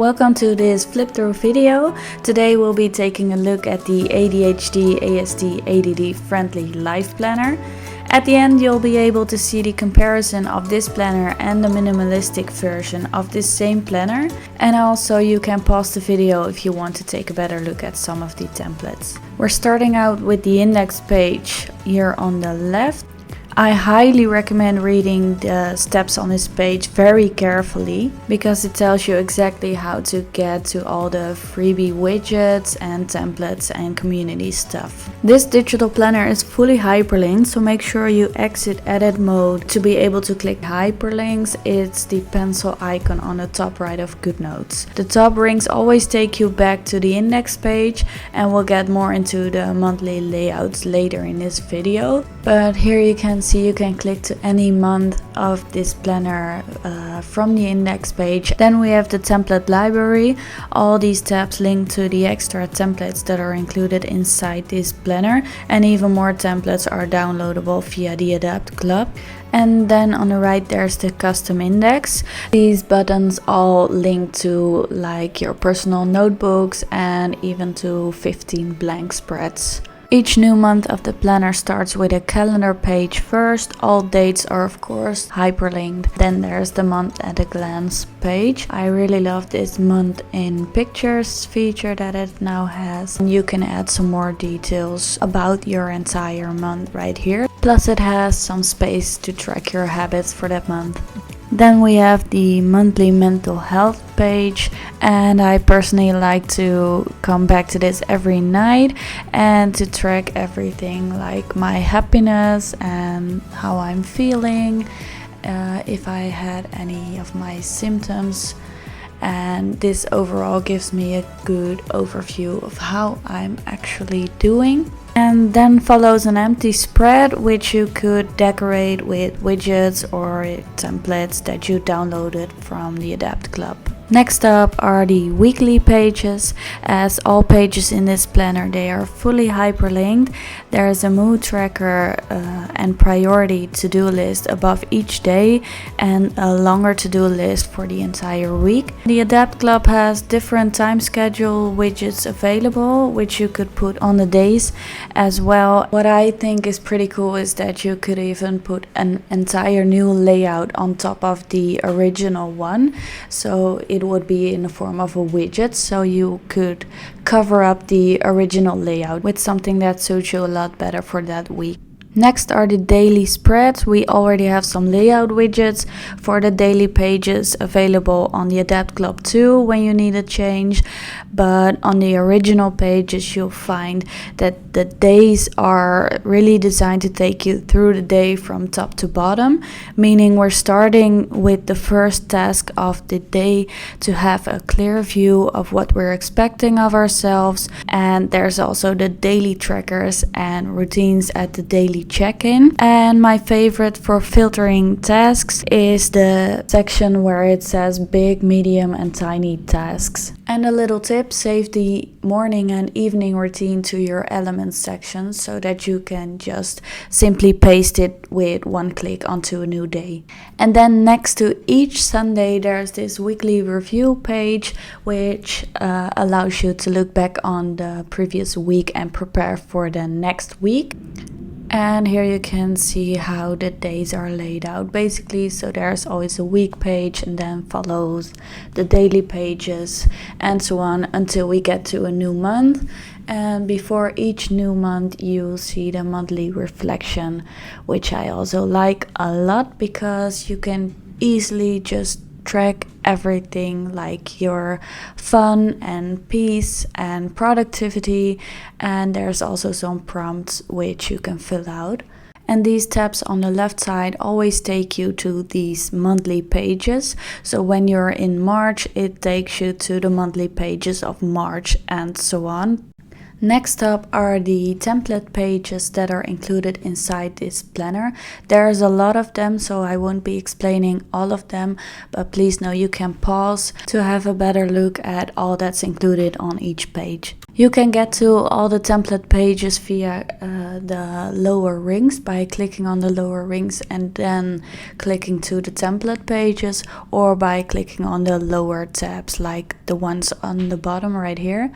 Welcome to this flip through video. Today we'll be taking a look at the ADHD, ASD, ADD friendly life planner. At the end you'll be able to see the comparison of this planner and the minimalistic version of this same planner. And also you can pause the video if you want to take a better look at some of the templates. We're starting out with the index page here on the left. I highly recommend reading the steps on this page very carefully because it tells you exactly how to get to all the freebie widgets and templates and community stuff. This digital planner is fully hyperlinked, so make sure you exit edit mode to be able to click hyperlinks. It's the pencil icon on the top right of Goodnotes. The top links always take you back to the index page, and we'll get more into the monthly layouts later in this video. But here you can see you can click to any month of this planner from the index page. Then we have the template library. All these tabs link to the extra templates that are included inside this planner, and even more templates are downloadable via the Adapt Club. And then on the right there's the custom index. These buttons all link to like your personal notebooks and even to 15 blank spreads. Each new month of the planner starts with a calendar page first. All dates are of course hyperlinked. Then there's the month at a glance page. I really love this month in pictures feature that it now has. And you can add some more details about your entire month right here. Plus it has some space to track your habits for that month. Then we have the monthly mental health page, and I personally like to come back to this every night and to track everything like my happiness and how I'm feeling, if I had any of my symptoms. And this overall gives me a good overview of how I'm actually doing. And then follows an empty spread, which you could decorate with widgets or templates that you downloaded from the Adapt Club. Next up are the weekly pages. As all pages in this planner, they are fully hyperlinked. There is a mood tracker and priority to-do list above each day, and a longer to-do list for the entire week. The Adapt Club has different time schedule widgets available, which you could put on the days as well. What I think is pretty cool is that you could even put an entire new layout on top of the original one. So it would be in the form of a widget, so you could cover up the original layout with something that suits you a lot better for that week. Next are the daily spreads. We already have some layout widgets for the daily pages available on the Adapt Club too when you need a change. But on the original pages you'll find that the days are really designed to take you through the day from top to bottom. Meaning we're starting with the first task of the day to have a clear view of what we're expecting of ourselves. And there's also the daily trackers and routines at the daily check-in. And my favorite for filtering tasks is the section where it says big, medium and tiny tasks. And a little tip, save the morning and evening routine to your elements section so that you can just simply paste it with one click onto a new day. And then next to each Sunday there's this weekly review page which allows you to look back on the previous week and prepare for the next week. And here you can see how the days are laid out basically. So there's always a week page and then follows the daily pages and so on until we get to a new month. And before each new month you'll see the monthly reflection, which I also like a lot because you can easily just track everything like your fun and peace and productivity, and there's also some prompts which you can fill out. And these tabs on the left side always take you to these monthly pages. So when you're in March, it takes you to the monthly pages of March and so on. Next up are the template pages that are included inside this planner. There's a lot of them, so I won't be explaining all of them, but please know you can pause to have a better look at all that's included on each page. You can get to all the template pages via the lower rings by clicking on the lower rings and then clicking to the template pages, or by clicking on the lower tabs like the ones on the bottom right here.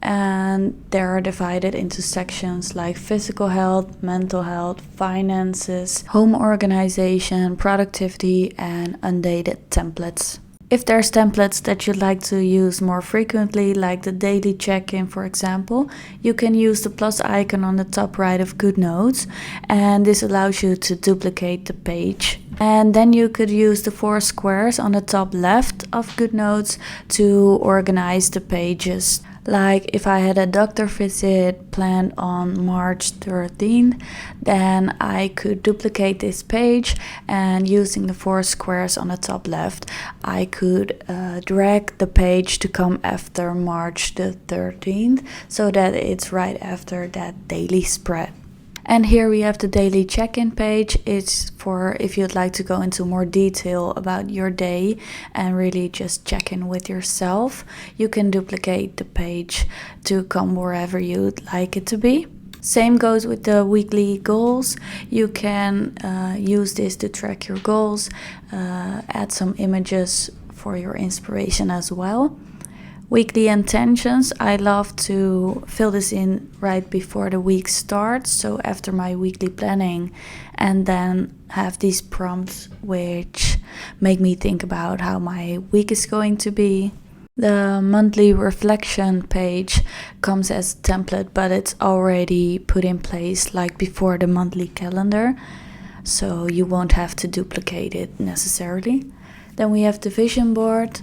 And they are divided into sections like physical health, mental health, finances, home organization, productivity, and undated templates. If there's templates that you'd like to use more frequently, like the daily check-in for example, you can use the plus icon on the top right of Goodnotes, and this allows you to duplicate the page. And then you could use the 4 squares on the top left of Goodnotes to organize the pages. Like if I had a doctor visit planned on March 13th, then I could duplicate this page, and using the 4 squares on the top left, I could drag the page to come after March the 13th so that it's right after that daily spread. And here we have the daily check-in page. It's for if you'd like to go into more detail about your day and really just check in with yourself. You can duplicate the page to come wherever you'd like it to be. Same goes with the weekly goals. You can use this to track your goals, add some images for your inspiration as well. Weekly intentions, I love to fill this in right before the week starts, so after my weekly planning, and then have these prompts which make me think about how my week is going to be. The monthly reflection page comes as a template, but it's already put in place like before the monthly calendar, so you won't have to duplicate it necessarily. Then we have the vision board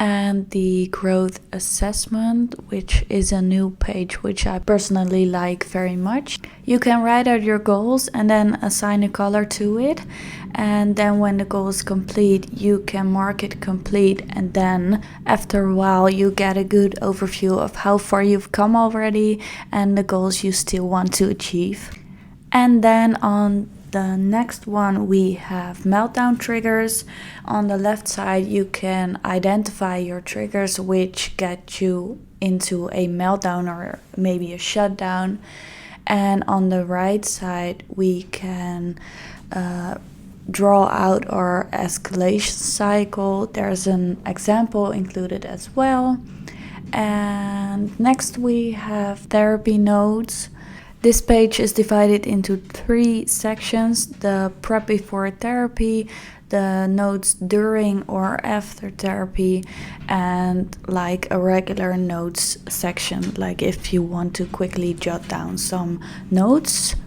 and the growth assessment, which is a new page which I personally like very much. You can write out your goals and then assign a color to it, and then when the goal is complete you can mark it complete, and then after a while you get a good overview of how far you've come already and the goals you still want to achieve. And then on the next one we have meltdown triggers. On the left side you can identify your triggers which get you into a meltdown or maybe a shutdown. And on the right side we can draw out our escalation cycle. There's an example included as well. And next we have therapy notes. This page is divided into 3 sections: the prep before therapy, the notes during or after therapy, and like a regular notes section, like if you want to quickly jot down some notes.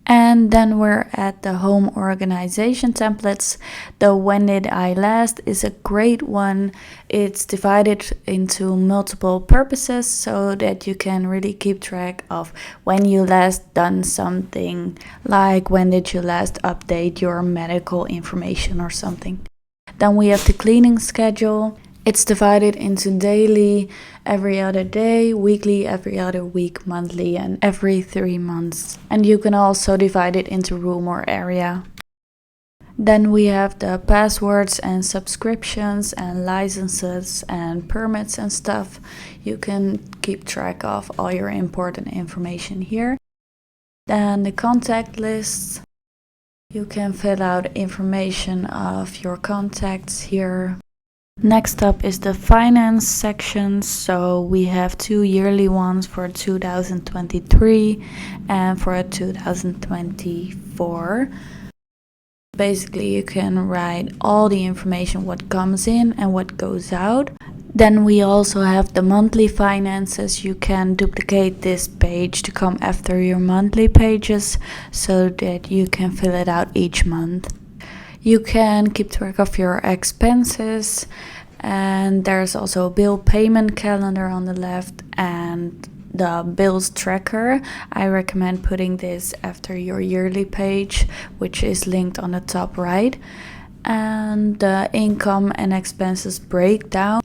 And then we're at the home organization templates. The when did I last is a great one. It's divided into multiple purposes so that you can really keep track of when you last done something, like when did you last update your medical information or something. Then we have the cleaning schedule. It's divided into daily, every other day, weekly, every other week, monthly, and every 3 months. And you can also divide it into room or area. Then we have the passwords and subscriptions and licenses and permits and stuff. You can keep track of all your important information here. Then the contact list. You can fill out information of your contacts here. Next up is the finance section. So we have 2 yearly ones for 2023 and for 2024. Basically you can write all the information what comes in and what goes out. Then we also have the monthly finances. You can duplicate this page to come after your monthly pages so that you can fill it out each month. You can keep track of your expenses, and there's also a bill payment calendar on the left and the bills tracker. I recommend putting this after your yearly page, which is linked on the top right. And the income and expenses breakdown.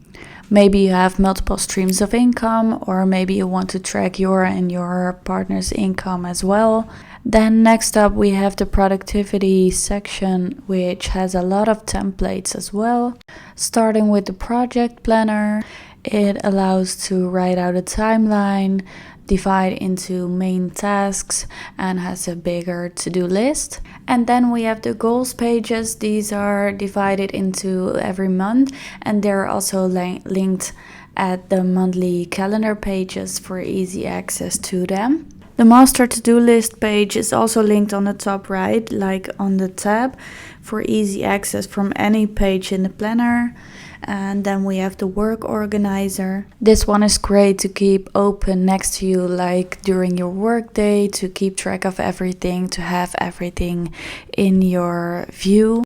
Maybe you have multiple streams of income, or maybe you want to track your and your partner's income as well. Then next up we have the productivity section, which has a lot of templates as well. Starting with the project planner, it allows to write out a timeline, divide into main tasks, and has a bigger to-do list. And then we have the goals pages. These are divided into every month, and they're also linked at the monthly calendar pages for easy access to them. The master to-do list page is also linked on the top right, like on the tab, for easy access from any page in the planner. And then we have the work organizer. This one is great to keep open next to you, like during your work day, to keep track of everything, to have everything in your view.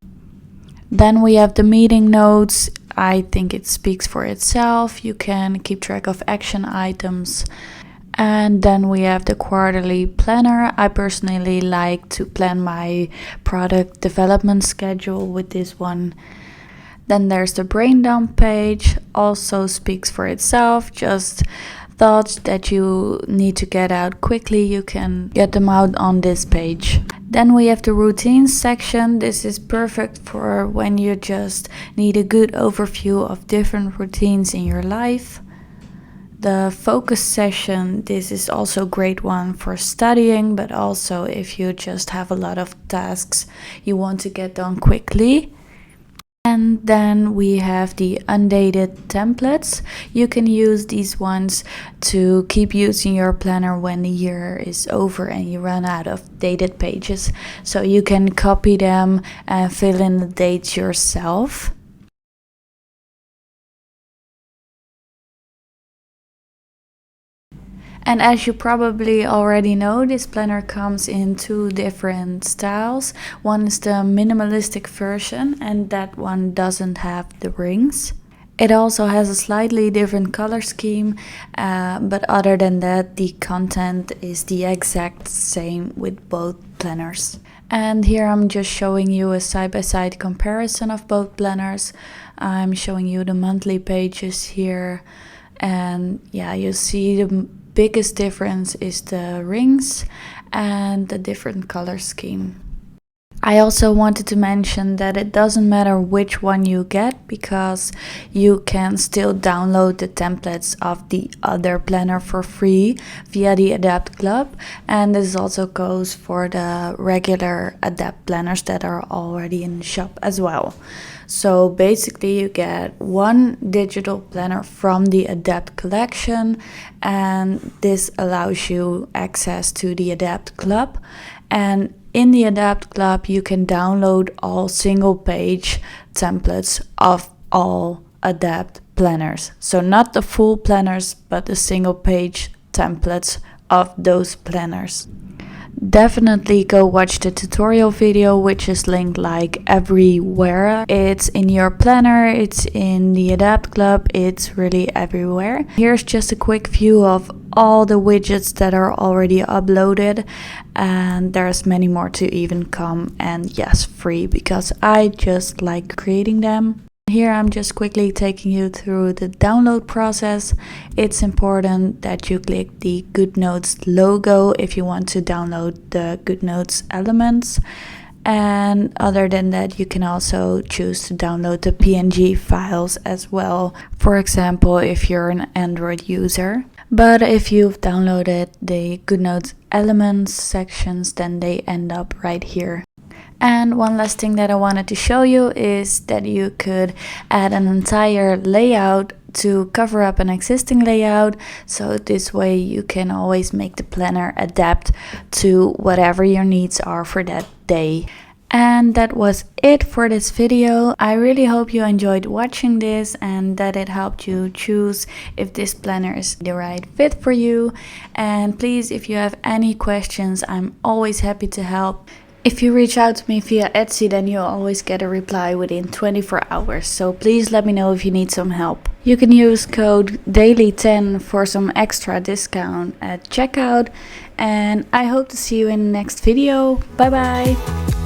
Then we have the meeting notes. I think it speaks for itself. You can keep track of action items. And then we have the quarterly planner. I personally like to plan my product development schedule with this one. Then there's the brain dump page, also speaks for itself. Just thoughts that you need to get out quickly, you can get them out on this page. Then we have the routines section. This is perfect for when you just need a good overview of different routines in your life. The focus session, this is also a great one for studying, but also if you just have a lot of tasks you want to get done quickly. And then we have the undated templates. You can use these ones to keep using your planner when the year is over and you run out of dated pages. So you can copy them and fill in the dates yourself. And as you probably already know, this planner comes in two different styles. One is the minimalistic version, and that one doesn't have the rings. It also has a slightly different color scheme, but other than that, the content is the exact same with both planners. And here I'm just showing you a side-by-side comparison of both planners. I'm showing you the monthly pages here, and yeah, you see the biggest difference is the rings and the different color scheme. I also wanted to mention that it doesn't matter which one you get, because you can still download the templates of the other planner for free via the Adapt Club, and this also goes for the regular Adapt planners that are already in the shop as well. So basically you get one digital planner from the Adapt collection, and this allows you access to the Adapt Club. And in the Adapt Club you can download all single page templates of all Adapt planners. So not the full planners, but the single page templates of those planners. Definitely go watch the tutorial video, which is linked like everywhere. It's in your planner, it's in the Adapt Club, it's really everywhere. Here's just a quick view of all the widgets that are already uploaded, and there's many more to even come, and yes, free, because I just like creating them. Here I'm just quickly taking you through the download process. It's important that you click the Goodnotes logo if you want to download the Goodnotes elements. And other than that, you can also choose to download the PNG files as well. For example, if you're an Android user. But if you've downloaded the Goodnotes elements sections, then they end up right here. And one last thing that I wanted to show you is that you could add an entire layout to cover up an existing layout. So this way you can always make the planner adapt to whatever your needs are for that day. And that was it for this video. I really hope you enjoyed watching this and that it helped you choose if this planner is the right fit for you. And please, if you have any questions, I'm always happy to help. If you reach out to me via Etsy, then you'll always get a reply within 24 hours. So please let me know if you need some help. You can use code DAILY10 for some extra discount at checkout. And I hope to see you in the next video. Bye bye!